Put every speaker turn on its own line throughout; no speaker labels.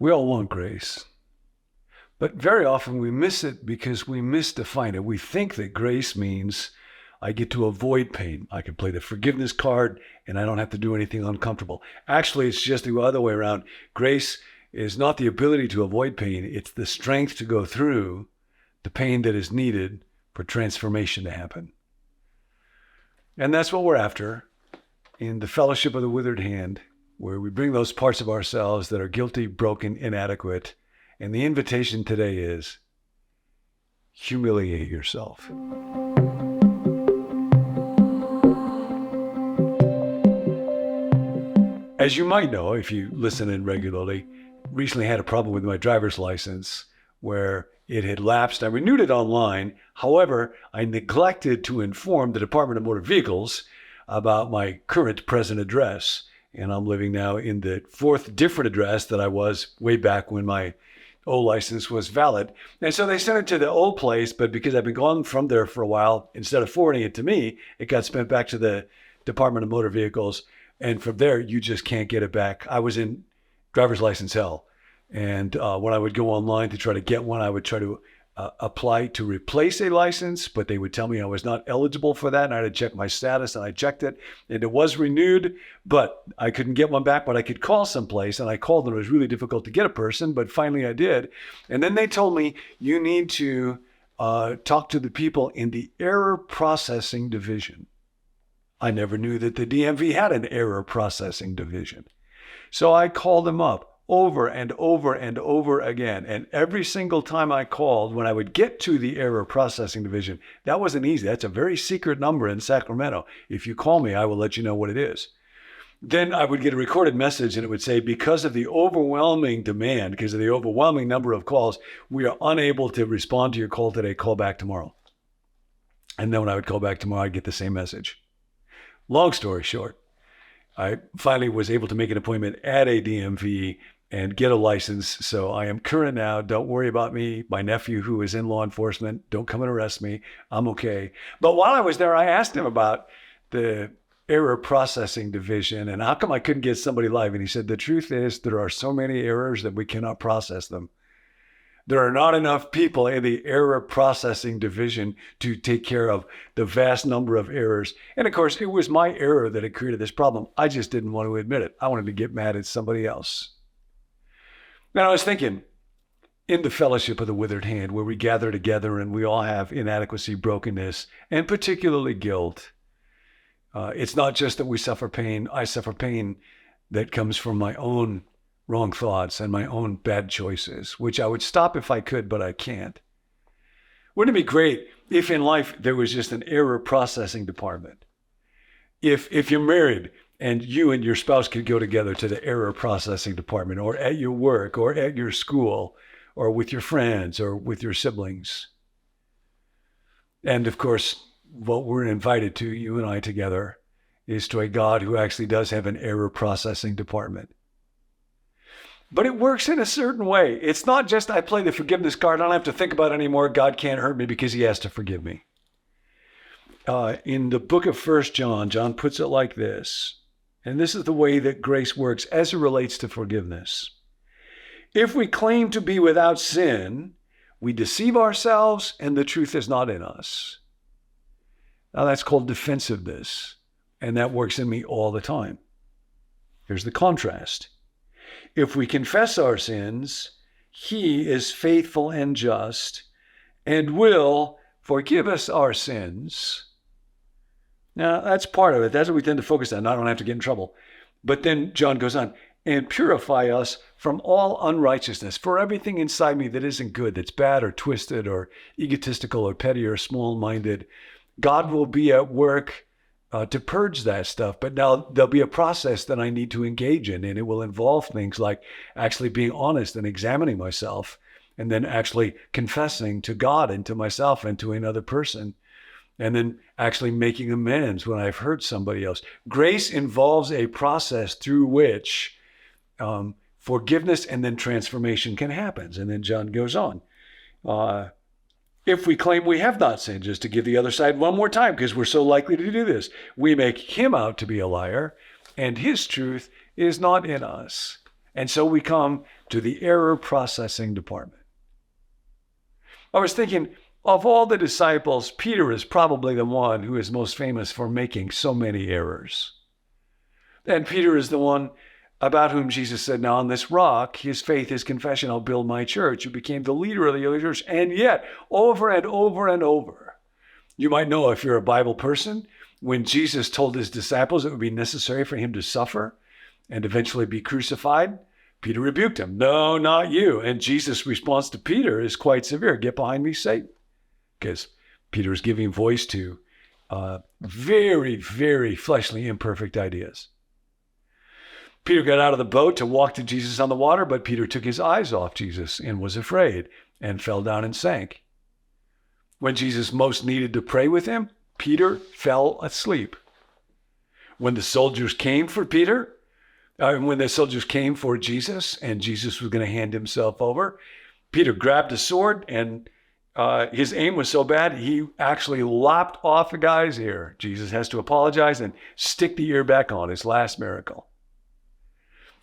We all want grace, but very often we miss it because we misdefine it. We think that grace means I get to avoid pain. I can play the forgiveness card and I don't have to do anything uncomfortable. Actually, it's just the other way around. Grace is not the ability to avoid pain. It's the strength to go through the pain that is needed for transformation to happen. And that's what we're after in the fellowship of the withered hand, where we bring those parts of ourselves that are guilty, broken, inadequate. And the invitation today is humiliate yourself. As you might know, if you listen in regularly, recently had a problem with my driver's license where it had lapsed. I renewed it online. However, I neglected to inform the Department of Motor Vehicles about my current present address. And I'm living now in the fourth different address that I was way back when my old license was valid. And so they sent it to the old place, but because I've been gone from there for a while, instead of forwarding it to me, it got sent back to the Department of Motor Vehicles. And from there, you just can't get it back. I was in driver's license hell. And when I would go online to try to get one, I would try to apply to replace a license, but they would tell me I was not eligible for that. And I had to check my status, and I checked it, and it was renewed, but I couldn't get one back, but I could call someplace. And I called, and it was really difficult to get a person, but finally I did. And then they told me, you need to talk to the people in the error processing division. I never knew that the DMV had an error processing division. So I called them up over and over and over again. And every single time I called, when I would get to the error processing division, that wasn't easy. That's a very secret number in Sacramento. If you call me, I will let you know what it is. Then I would get a recorded message and it would say, because of the overwhelming demand, because of the overwhelming number of calls, we are unable to respond to your call today. Call back tomorrow. And then when I would call back tomorrow, I'd get the same message. Long story short, I finally was able to make an appointment at a DMV and get a license. So I am current now. Don't worry about me. My nephew, who is in law enforcement, don't come and arrest me. I'm okay. But while I was there, I asked him about the error processing division and how come I couldn't get somebody live. And he said, the truth is there are so many errors that we cannot process them. There are not enough people in the error processing division to take care of the vast number of errors. And of course, it was my error that had created this problem. I just didn't want to admit it. I wanted to get mad at somebody else. Now I was thinking, in the fellowship of the withered hand, where we gather together and we all have inadequacy, brokenness, and particularly guilt, it's not just that we suffer pain. I suffer pain that comes from my own wrong thoughts and my own bad choices, which I would stop if I could, but I can't. Wouldn't it be great if in life there was just an error processing department? If you're married and you and your spouse could go together to the error processing department, or at your work, or at your school, or with your friends, or with your siblings. And of course, what we're invited to, you and I together, is to a God who actually does have an error processing department. But it works in a certain way. It's not just I play the forgiveness card, I don't have to think about it anymore. God can't hurt me because he has to forgive me. In the book of 1 John, John puts it like this, and this is the way that grace works as it relates to forgiveness. If we claim to be without sin, we deceive ourselves and the truth is not in us. Now that's called defensiveness, and that works in me all the time. Here's the contrast. If we confess our sins, he is faithful and just and will forgive us our sins. Now, that's part of it. That's what we tend to focus on. I don't have to get in trouble. But then John goes on, and purify us from all unrighteousness, for everything inside me that isn't good, that's bad or twisted or egotistical or petty or small-minded. God will be at work to purge that stuff. But now there'll be a process that I need to engage in, and it will involve things like actually being honest and examining myself, and then actually confessing to God and to myself and to another person, and then actually making amends when I've hurt somebody else. Grace involves a process through which forgiveness and then transformation can happen. And then John goes on. If we claim we have not sinned, just to give the other side one more time, because we're so likely to do this, we make him out to be a liar, and his truth is not in us. And so we come to the error processing department. I was thinking, of all the disciples, Peter is probably the one who is most famous for making so many errors. And Peter is the one about whom Jesus said, now on this rock, his faith, his confession, I'll build my church, who became the leader of the early church. And yet, over and over and over, you might know if you're a Bible person, when Jesus told his disciples it would be necessary for him to suffer and eventually be crucified, Peter rebuked him. No, not you. And Jesus' response to Peter is quite severe. Get behind me, Satan. Because Peter is giving voice to very, very fleshly, imperfect ideas. Peter got out of the boat to walk to Jesus on the water, but Peter took his eyes off Jesus and was afraid and fell down and sank. When Jesus most needed to pray with him, Peter fell asleep. When the soldiers came for Jesus, and Jesus was going to hand himself over, Peter grabbed a sword, and his aim was so bad, he actually lopped off the guy's ear. Jesus has to apologize and stick the ear back on, his last miracle.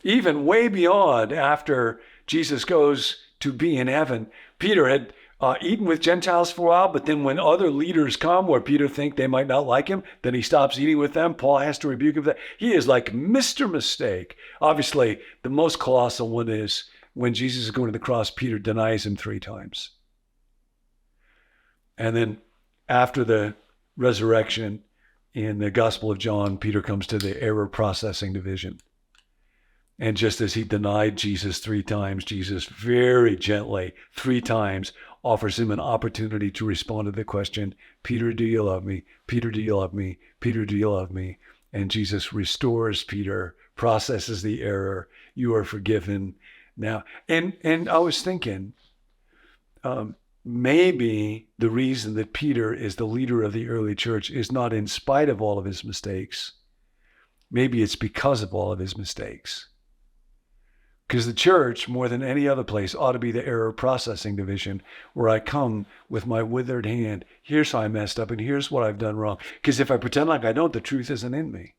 Even way beyond, after Jesus goes to be in heaven, Peter had eaten with Gentiles for a while, but then when other leaders come where Peter thinks they might not like him, then he stops eating with them. Paul has to rebuke him for that. He is like Mr. Mistake. Obviously, the most colossal one is when Jesus is going to the cross, Peter denies him 3 times. And then after the resurrection in the Gospel of John, Peter comes to the error processing division. And just as he denied Jesus 3 times, Jesus very gently 3 times offers him an opportunity to respond to the question, Peter, do you love me? Peter, do you love me? Peter, do you love me? And Jesus restores Peter, processes the error. You are forgiven now. And I was thinking, maybe the reason that Peter is the leader of the early church is not in spite of all of his mistakes. Maybe it's because of all of his mistakes. Because the church, more than any other place, ought to be the error processing division where I come with my withered hand. Here's how I messed up and here's what I've done wrong. Because if I pretend like I don't, the truth isn't in me.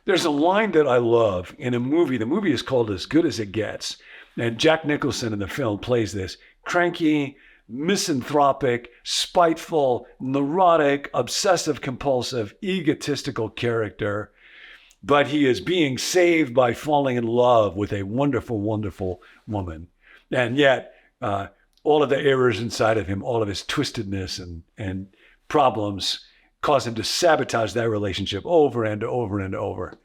There's a line that I love in a movie. The movie is called As Good as It Gets. And Jack Nicholson in the film plays this cranky, misanthropic, spiteful, neurotic, obsessive-compulsive, egotistical character. But he is being saved by falling in love with a wonderful, wonderful woman. And yet, all of the errors inside of him, all of his twistedness and problems cause him to sabotage that relationship over and over and over.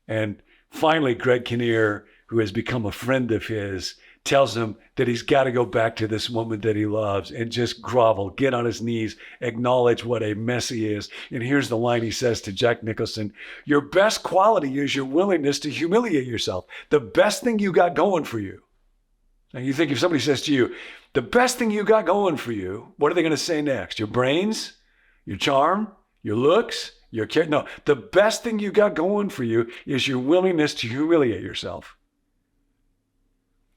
And finally, Greg Kinnear, who has become a friend of his, tells him that he's got to go back to this woman that he loves and just grovel, get on his knees, acknowledge what a mess he is. And here's the line he says to Jack Nicholson: your best quality is your willingness to humiliate yourself. The best thing you got going for you. Now you think if somebody says to you, the best thing you got going for you, what are they going to say next? Your brains? Your charm? Your looks? Your care? No, the best thing you got going for you is your willingness to humiliate yourself.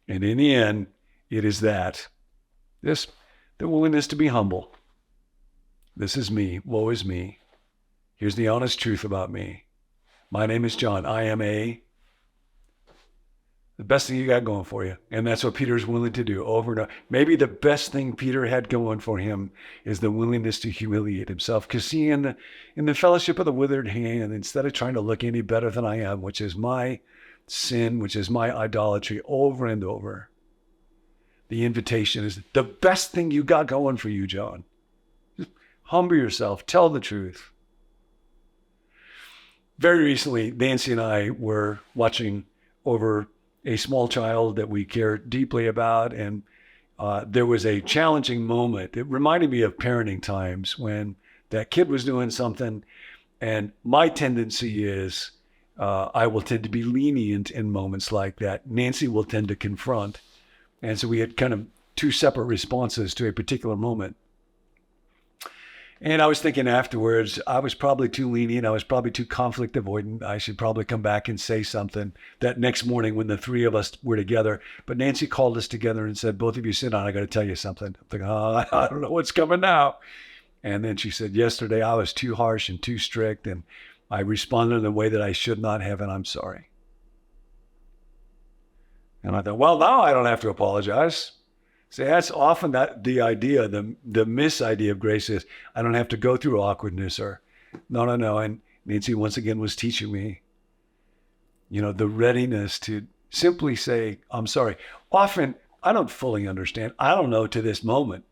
And in the end, it is that. The willingness to be humble. This is me. Woe is me. Here's the honest truth about me. My name is John. I am the best thing you got going for you. And that's what Peter is willing to do over and over. Maybe the best thing Peter had going for him is the willingness to humiliate himself. Because see, in the fellowship of the withered hand, instead of trying to look any better than I am, which is my sin, which is my idolatry, over and over, the invitation is the best thing you got going for you, John. Just humble yourself, tell the truth. Very recently, Nancy and I were watching over a small child that we care deeply about, and there was a challenging moment. It reminded me of parenting times when that kid was doing something, and my tendency is I will tend to be lenient in moments like that. Nancy will tend to confront. And so we had kind of 2 separate responses to a particular moment. And I was thinking afterwards, I was probably too lenient. I was probably too conflict avoidant. I should probably come back and say something that next morning when the 3 of us were together. But Nancy called us together and said, both of you sit down. I got to tell you something. I'm thinking, I don't know what's coming now. And then she said, yesterday I was too harsh and too strict, and I responded in a way that I should not have, and I'm sorry. And I thought, well, now I don't have to apologize. See, that's often the idea, the misidea of grace is, I don't have to go through awkwardness or, no. And Nancy once again was teaching me, the readiness to simply say, I'm sorry. Often, I don't fully understand. I don't know to this moment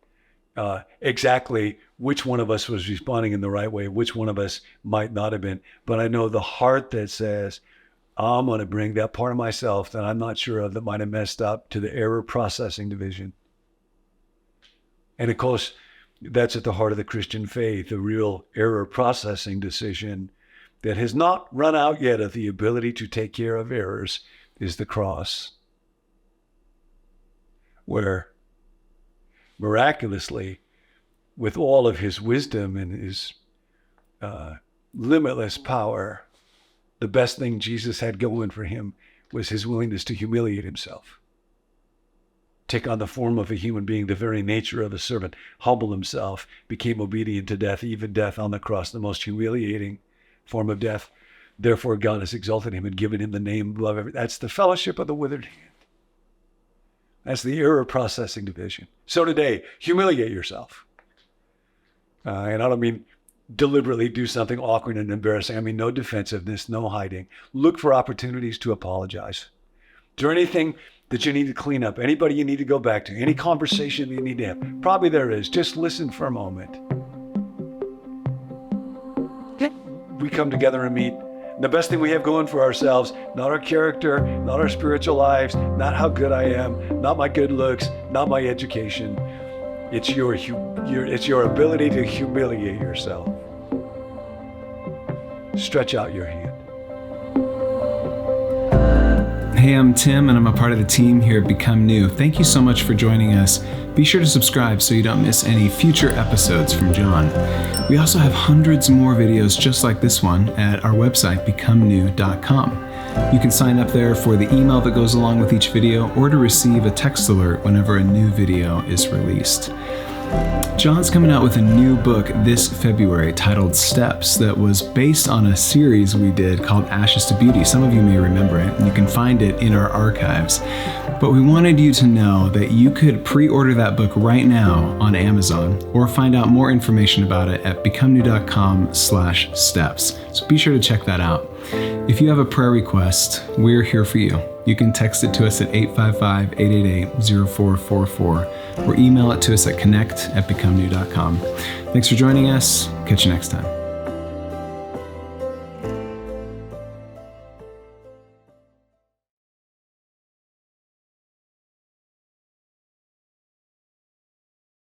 exactly which one of us was responding in the right way, which one of us might not have been. But I know the heart that says, I'm going to bring that part of myself that I'm not sure of that might have messed up to the error processing division. And of course, that's at the heart of the Christian faith, the real error processing decision that has not run out yet of the ability to take care of errors is the cross, where miraculously, with all of his wisdom and his limitless power, the best thing Jesus had going for him was his willingness to humiliate himself, take on the form of a human being, the very nature of a servant, humble himself, became obedient to death, even death on the cross, the most humiliating form of death. Therefore, God has exalted him and given him the name above everything. That's the fellowship of the withered hand. That's the error processing division. So today, humiliate yourself. And I don't mean deliberately do something awkward and embarrassing. I mean, no defensiveness, no hiding. Look for opportunities to apologize. Is there anything that you need to clean up? Anybody you need to go back to? Any conversation you need to have? Probably there is. Just listen for a moment. We come together and meet. The best thing we have going for ourselves, not our character, not our spiritual lives, not how good I am, not my good looks, not my education. It's your ability to humiliate yourself. Stretch out your hand.
Hey, I'm Tim, and I'm a part of the team here at Become New. Thank you so much for joining us. Be sure to subscribe so you don't miss any future episodes from John. We also have hundreds more videos just like this one at our website, becomenew.com. You can sign up there for the email that goes along with each video or to receive a text alert whenever a new video is released. John's coming out with a new book this February titled Steps that was based on a series we did called Ashes to Beauty. Some of you may remember it, and you can find it in our archives. But we wanted you to know that you could pre-order that book right now on Amazon or find out more information about it at becomenew.com/steps. So be sure to check that out. If you have a prayer request, we're here for you. You can text it to us at 855-888-0444 or email it to us at connect@becomenew.com. Thanks for joining us. Catch you next time.